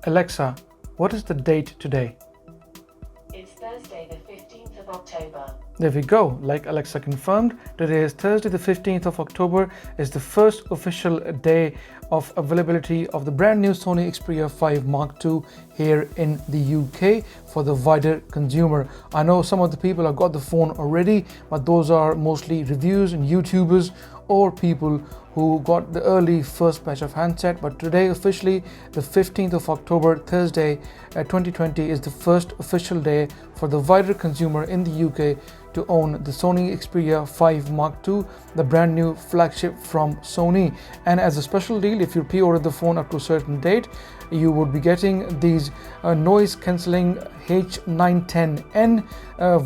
Alexa, what is the date today? It's Thursday, the 15th of October. There we go. Like Alexa confirmed, today is Thursday the 15th of October, is the first official day of availability of the brand new Sony Xperia 5 Mark II here in the UK for the wider consumer. I know some of the people have got the phone already, but those are mostly reviews and YouTubers or people who got the early first batch of handset. But today officially the 15th of October, Thursday 2020, is the first official day for the wider consumer in the UK to own the Sony Xperia 5 Mark II, the brand new flagship from Sony. And as a special deal, if you pre-order the phone up to a certain date, you would be getting these noise cancelling H910N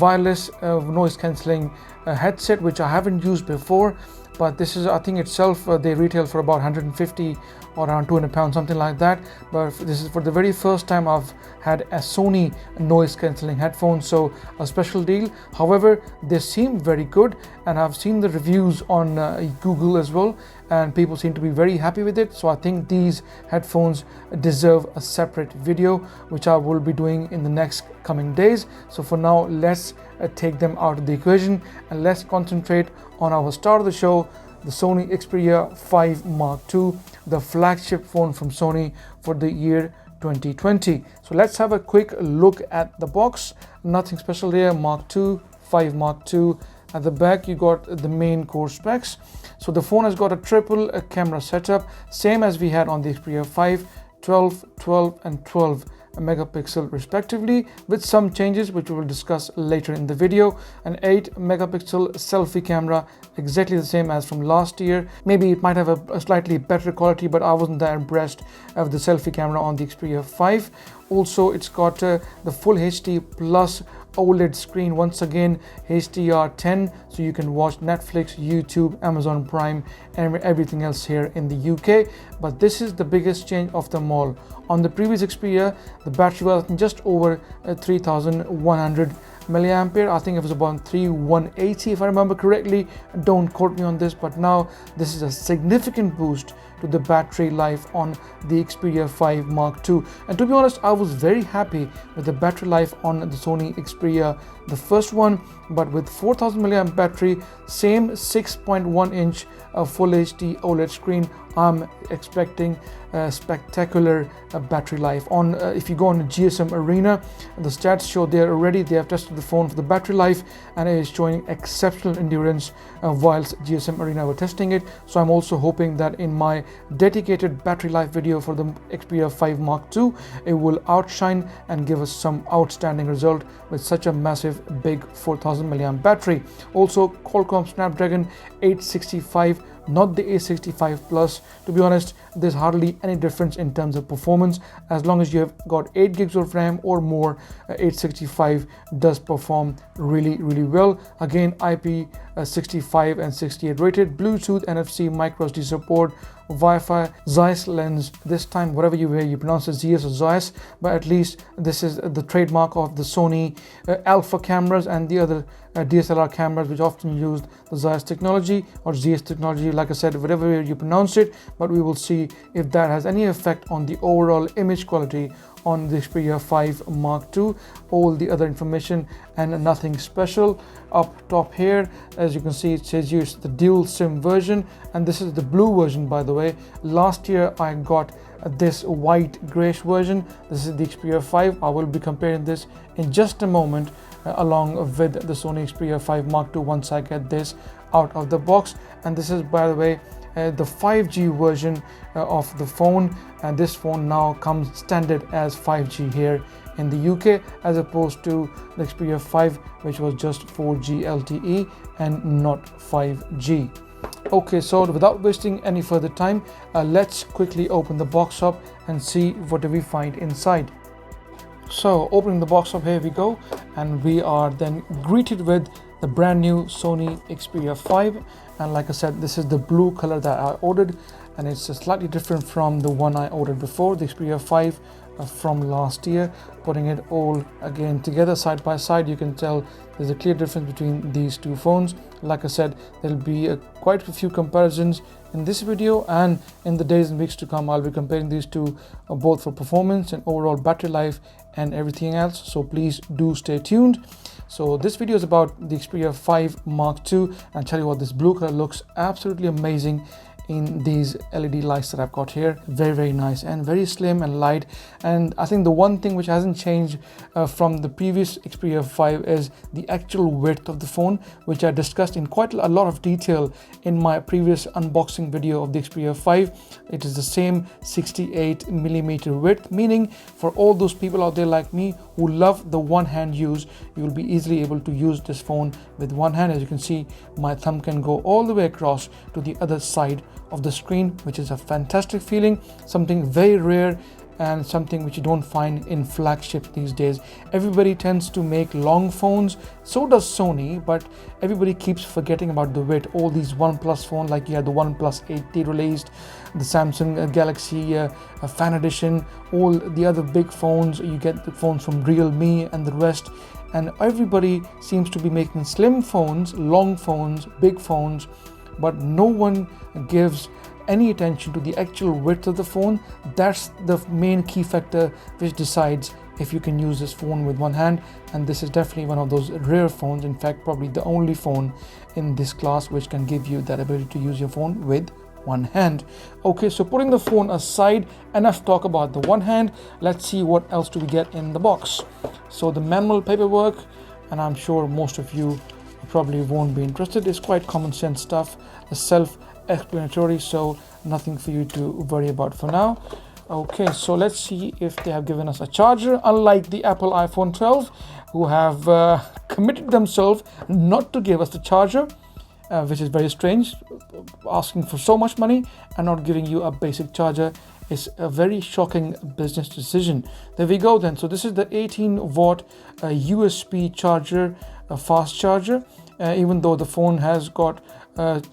wireless noise cancelling headset, which I haven't used before. But this is, I think itself, they retail for about 150 or around 200 pounds, something like that. But this is for the very first time I've had a Sony noise cancelling headphone, so a special deal. However, they seem very good, and I've seen the reviews on Google as well, and people seem to be very happy with it. So I think these headphones deserve a separate video, which I will be doing in the next coming days. So for now, let's take them out of the equation and let's concentrate on our star of the show, the Sony Xperia 5 Mark II, the flagship phone from Sony for the year 2020. So let's have a quick look at the box. Nothing special there. Mark II, 5 Mark II. At the back you got the main core specs. So the phone has got a triple camera setup, same as we had on the Xperia 5, 12, 12 and 12 megapixel respectively, with some changes which we will discuss later in the video. An 8 megapixel selfie camera, exactly the same as from last year. Maybe it might have a slightly better quality, but I wasn't that impressed with the selfie camera on the Xperia 5. Also, it's got the full HD plus OLED screen, once again HDR10, so you can watch Netflix, YouTube, Amazon Prime and everything else here in the UK. But this is the biggest change of them all. On the previous Xperia, the battery was just over 3100 milliampere. I think it was about 3180 if I remember correctly. Don't quote me on this, but now this is a significant boost to the battery life on the Xperia 5 Mark II. And to be honest, I was very happy with the battery life on the Sony Xperia, the first one, but with 4000 milliamp battery, same 6.1 inch full HD OLED screen, I'm expecting a spectacular battery life. On if you go on the GSM Arena, the stats show there already. They have tested the phone for the battery life and it is showing exceptional endurance whilst GSM Arena were testing it. So I'm also hoping that in my dedicated battery life video for the Xperia 5 Mark II, it will outshine and give us some outstanding result with such a massive big 4000 milliamp battery. Also, Qualcomm Snapdragon 865, not the 865 plus. To be honest, there's hardly any difference in terms of performance. As long as you have got 8 gigs of RAM or more, 865 does perform really well. Again, IP65 and 68 rated, Bluetooth, NFC, micro SD support, Wi-Fi, Zeiss lens. This time, whatever you wear, you pronounce it Zeiss or Zeiss, but at least this is the trademark of the Sony Alpha cameras and the other DSLR cameras, which often used the Zeiss technology or ZS technology. Like I said, whatever way you pronounce it, but we will see if that has any effect on the overall image quality on the Xperia 5 Mark II. All the other information and nothing special. Up top here, as you can see, it says it's the dual SIM version, and this is the blue version, by the way. Last year I got this white grayish version. This is the Xperia 5. I will be comparing this in just a moment along with the Sony Xperia 5 Mark II once I get this out of the box. And this is, by the way, the 5G version of the phone, and this phone now comes standard as 5G here in the UK, as opposed to the Xperia 5, which was just 4G LTE and not 5G. Okay, so without wasting any further time, let's quickly open the box up and see what do we find inside. So opening the box up, here we go, and we are then greeted with the brand new Sony Xperia 5. And like I said, this is the blue color that I ordered, and it's slightly different from the one I ordered before. The Xperia 5 from last year. Putting it all again together side by side, you can tell there's a clear difference between these two phones. Like I said, there'll be quite a few comparisons in this video, and in the days and weeks to come I'll be comparing these two both for performance and overall battery life and everything else, so please do stay tuned. So this video is about the Xperia 5 Mark II, and I'll tell you what, this blue color looks absolutely amazing in these LED lights that I've got here. Very nice and very slim and light. And I think the one thing which hasn't changed from the previous Xperia 5 is the actual width of the phone, which I discussed in quite a lot of detail in my previous unboxing video of the Xperia 5. It is the same 68mm width, meaning for all those people out there like me who love the one-hand use, you will be easily able to use this phone with one hand. As you can see, my thumb can go all the way across to the other side of the screen, which is a fantastic feeling, something very rare and something which you don't find in flagships these days. Everybody tends to make long phones, so does Sony, but everybody keeps forgetting about the width. All these OnePlus phones, like you had the OnePlus 8T released, the Samsung Galaxy Fan Edition, all the other big phones, you get the phones from Realme and the rest, and everybody seems to be making slim phones, long phones, big phones, but no one gives any attention to the actual width of the phone. That's the main key factor which decides if you can use this phone with one hand, and this is definitely one of those rare phones, in fact probably the only phone in this class which can give you that ability to use your phone with one hand. Okay, so putting the phone aside, enough talk about the one hand. Let's see what else do we get in the box. So the manual paperwork, and I'm sure most of you probably won't be interested, it's quite common sense stuff, self-explanatory, so nothing for you to worry about for now. Okay, so let's see if they have given us a charger, unlike the Apple iPhone 12, who have committed themselves not to give us the charger, which is very strange. Asking for so much money and not giving you a basic charger is a very shocking business decision. There we go then. So this is the 18-watt USB charger, a fast charger, even though the phone has got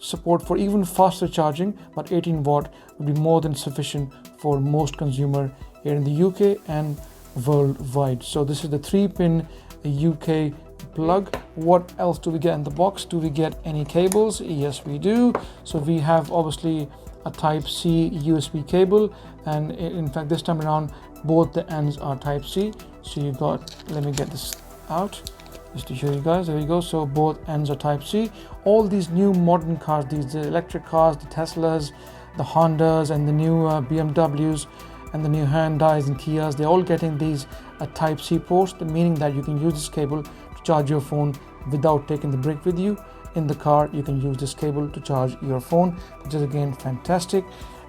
support for even faster charging, but 18 watt would be more than sufficient for most consumer here in the UK and worldwide. So this is the 3-pin UK plug. What else do we get in the box? Do we get any cables? Yes, we do. So we have obviously a type C USB cable, and in fact this time around both the ends are type C. So you got, let me get this out just to show you guys. There we go. So both ends are type C. All these new modern cars, these electric cars, the Teslas, the Hondas, and the new BMWs, and the new Hyundais and Kias, they're all getting these type C ports, meaning that you can use this cable to charge your phone without taking the brick with you. In the car you can use this cable to charge your phone, which is again fantastic.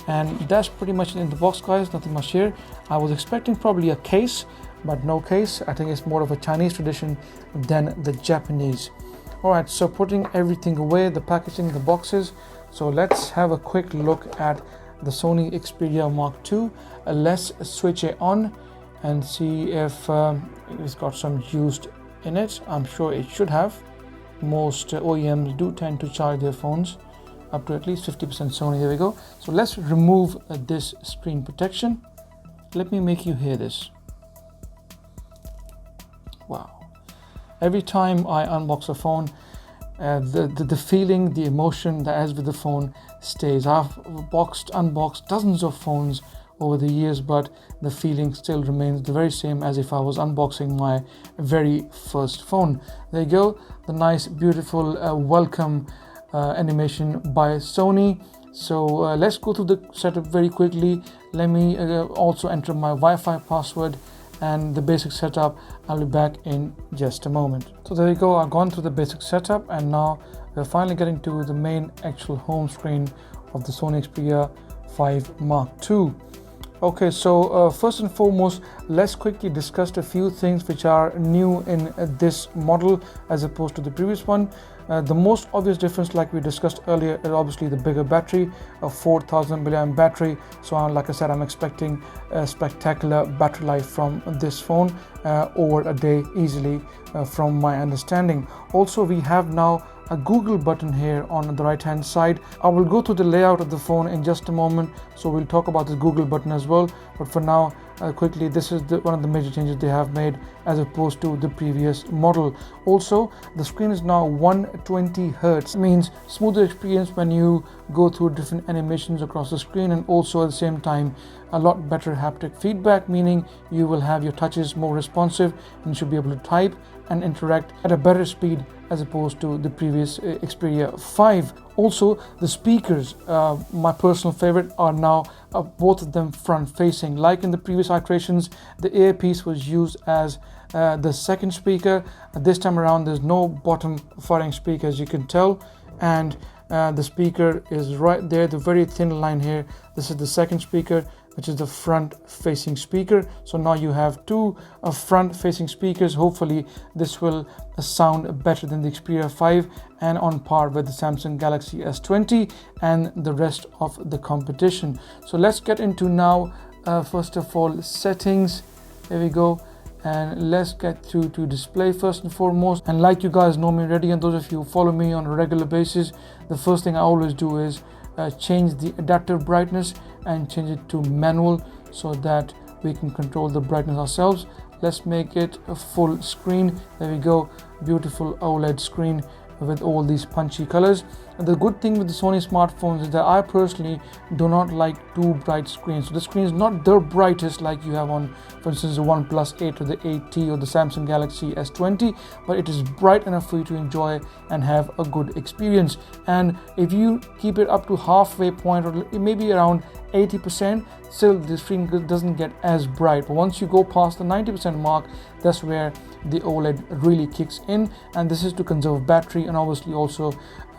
And that's pretty much in the box, guys. Nothing much here. I was expecting probably a case, but no case. I think it's more of a Chinese tradition than the Japanese. Alright, so putting everything away, the packaging, the boxes, so let's have a quick look at the Sony Xperia Mark II. Let's switch it on and see if it's got some used in it. I'm sure it should have. Most OEMs do tend to charge their phones up to at least 50% Sony. There we go. So let's remove this screen protection. Let me make you hear this. Wow. Every time I unbox a phone, the feeling, the emotion that is with the phone stays. I've unboxed dozens of phones over the years, but the feeling still remains the very same as if I was unboxing my very first phone. There you go, the nice beautiful welcome animation by Sony. So let's go through the setup very quickly. Let me also enter my Wi-Fi password and the basic setup. I'll be back in just a moment. So there you go, I've gone through the basic setup, and now we're finally getting to the main actual home screen of the Sony Xperia 5 Mark II. Okay, so first and foremost, let's quickly discuss a few things which are new in this model as opposed to the previous one. The most obvious difference, like we discussed earlier, is obviously the bigger battery, a 4000 mAh battery. So like I said, I'm expecting a spectacular battery life from this phone over a day easily, from my understanding. Also, we have now a Google button here on the right hand side. I will go through the layout of the phone in just a moment, so we'll talk about the Google button as well, but for now quickly, this is one of the major changes they have made as opposed to the previous model. Also, the screen is now 120 Hertz, means smoother experience when you go through different animations across the screen, and also at the same time a lot better haptic feedback, meaning you will have your touches more responsive and you should be able to type and interact at a better speed as opposed to the previous Xperia 5. Also, the speakers, my personal favorite, are now both of them front facing. Like in the previous iterations, the earpiece was used as the second speaker. This time around there's no bottom firing speaker, as you can tell, and the speaker is right there, the very thin line here. This is the second speaker, which is the front facing speaker. So now you have two front facing speakers. Hopefully this will sound better than the Xperia 5 and on par with the Samsung Galaxy S20 and the rest of the competition. So let's get into now first of all settings. There we go, and let's get through to display first and foremost. And like you guys know me already, and those of you who follow me on a regular basis, the first thing I always do is change the adaptive brightness and change it to manual so that we can control the brightness ourselves. Let's make it a full screen. There we go, beautiful OLED screen with all these punchy colors. And the good thing with the Sony smartphones is that I personally do not like too bright screens. So the screen is not the brightest like you have on, for instance, the OnePlus 8 or the 8T or the Samsung Galaxy S20, but it is bright enough for you to enjoy and have a good experience. And if you keep it up to halfway point or maybe around 80%, still the screen doesn't get as bright. But once you go past the 90% mark, that's where the OLED really kicks in, and this is to conserve battery and obviously also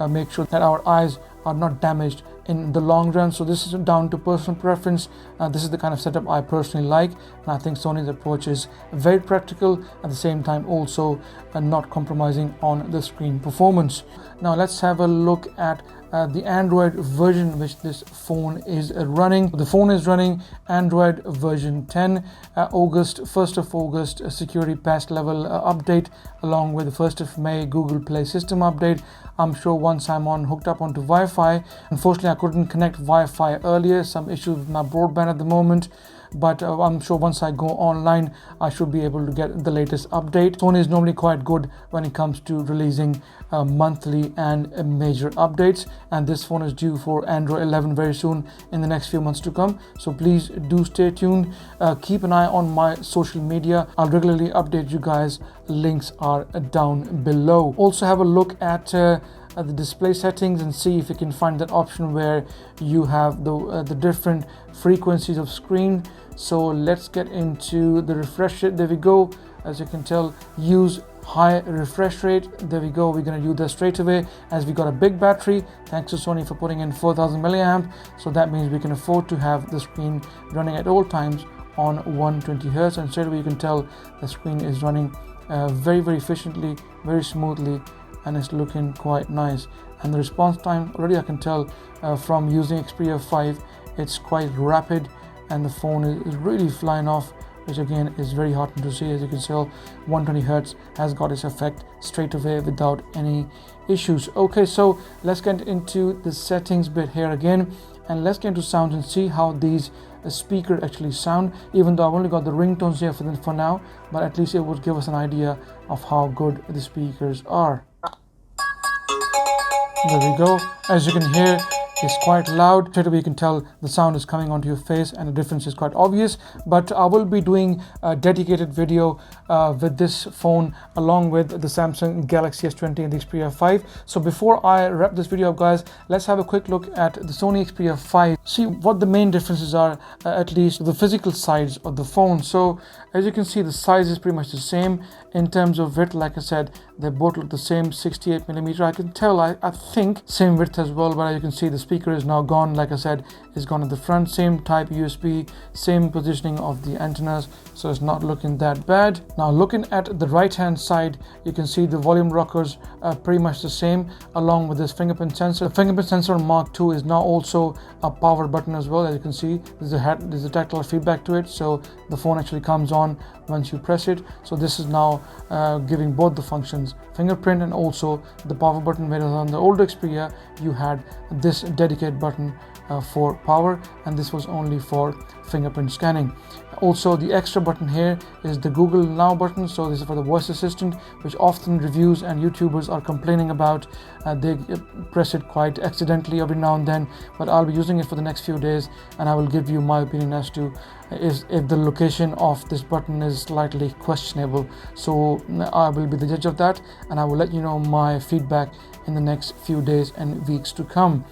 make sure that our eyes are not damaged in the long run. So this is down to personal preference. This is the kind of setup I personally like, and I think Sony's approach is very practical, at the same time also not compromising on the screen performance. Now let's have a look at the Android version which this phone is running. The phone is running Android version 10, 1st of August security patch level update, along with the 1st of May Google Play system update. I'm sure once I'm hooked up onto Wi-Fi, unfortunately I couldn't connect Wi-Fi earlier, some issues with my broadband at the moment, but I'm sure once I go online I should be able to get the latest update. Sony is normally quite good when it comes to releasing monthly and major updates, and this phone is due for Android 11 very soon in the next few months to come. So please do stay tuned. Keep an eye on my social media. I'll regularly update you guys. Links are down below. Also have a look at the display settings and see if you can find that option where you have the different frequencies of screen. So let's get into the refresh rate. There we go. As you can tell, use high refresh rate. There we go. We're going to use that straight away as we got a big battery. Thanks to Sony for putting in 4000 milliamp. So that means we can afford to have the screen running at all times on 120 Hertz, and straight away you can tell the screen is running very efficiently, very smoothly, and it's looking quite nice. And the response time, already I can tell from using Xperia 5, it's quite rapid and the phone is really flying off, which again is very heartening to see. As you can tell, 120 Hertz has got its effect straight away without any issues. Okay, so let's get into the settings bit here again, and let's get into sound and see how these speakers actually sound, even though I've only got the ringtones here for them for now, but at least it would give us an idea of how good the speakers are. There we go. As you can hear, it's quite loud. Straight away you can tell the sound is coming onto your face and the difference is quite obvious. But I will be doing a dedicated video with this phone along with the Samsung Galaxy S20 and the Xperia 5. So before I wrap this video up, guys, let's have a quick look at the Sony Xperia 5. See what the main differences are, at least the physical sides of the phone. So as you can see, the size is pretty much the same. In terms of width, like I said, they both look the same, 68mm. I can tell, I think, same width as well, but as you can see, the speaker is now gone. Like I said, it's gone at the front, same type USB, same positioning of the antennas, so it's not looking that bad. Now looking at the right hand side, you can see the volume rockers are pretty much the same, along with this fingerprint sensor. The fingerprint sensor on Mark II is now also a power button as well. As you can see, there's a tactile feedback to it, so the phone actually comes on once you press it. So this is now giving both the functions, fingerprint and also the power button, whereas on the older Xperia you had this dedicated button for power, and this was only for fingerprint scanning. Also, the extra button here is the Google Now button, so this is for the voice assistant, which often reviews and YouTubers are complaining about. They press it quite accidentally every now and then, but I'll be using it for the next few days, and I will give you my opinion as to if the location of this button is slightly questionable. So I will be the judge of that, and I will let you know my feedback in the next few days and weeks to come.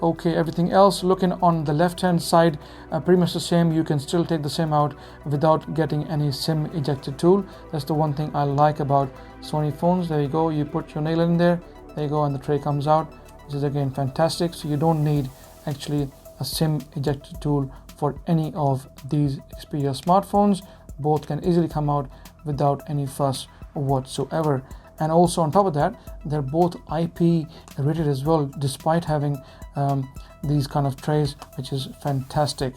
Okay, everything else looking on the left hand side, pretty much the same. You can still take the SIM out without getting any SIM ejector tool. That's the one thing I like about Sony phones. There you go, you put your nail in there you go, and the tray comes out, which is again fantastic. So you don't need actually a SIM ejector tool for any of these Xperia smartphones. Both can easily come out without any fuss whatsoever. And also on top of that, they're both IP rated as well, despite having these kind of trays, which is fantastic.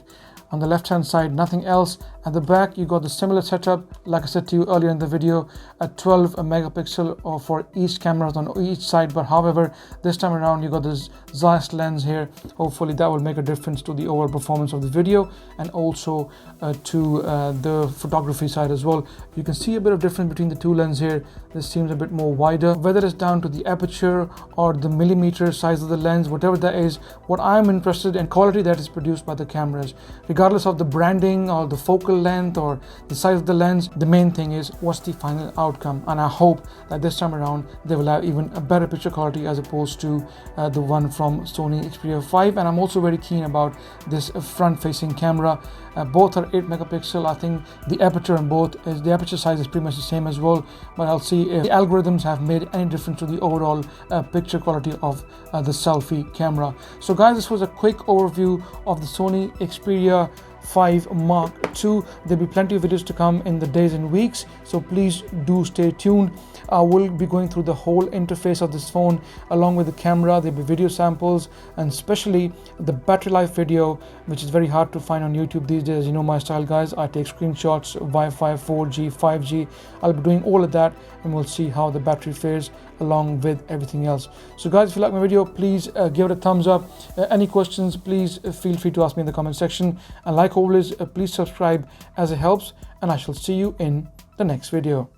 On the left hand side, nothing else. At the back, you got the similar setup, like I said to you earlier in the video, a 12 megapixel for each camera on each side. But however, this time around, you got this Zeiss lens here. Hopefully that will make a difference to the overall performance of the video, and also to the photography side as well. You can see a bit of difference between the two lenses here. This seems a bit more wider. Whether it's down to the aperture or the millimeter size of the lens, whatever that is, what I'm interested in, quality that is produced by the cameras. Regardless of the branding or the focal length or the size of the lens, the main thing is what's the final outcome. And I hope that this time around they will have even a better picture quality as opposed to the one from Sony Xperia 5. And I'm also very keen about this front facing camera. Both are 8 megapixel. I think the aperture on both is, the aperture size is pretty much the same as well, but I'll see if the algorithms have made any difference to the overall picture quality of the selfie camera. So guys, this was a quick overview of the Sony Xperia 5 Mark II. There'll be plenty of videos to come in the days and weeks, so please do stay tuned. I will be going through the whole interface of this phone along with the camera. There'll be video samples, and especially the battery life video, which is very hard to find on YouTube these days. You know my style, guys. I take screenshots, Wi-Fi, 4G, 5G. I'll be doing all of that, and we'll see how the battery fares along with everything else. So guys, if you like my video, please give it a thumbs up. Any questions, please feel free to ask me in the comment section, and like always, please subscribe as it helps, and I shall see you in the next video.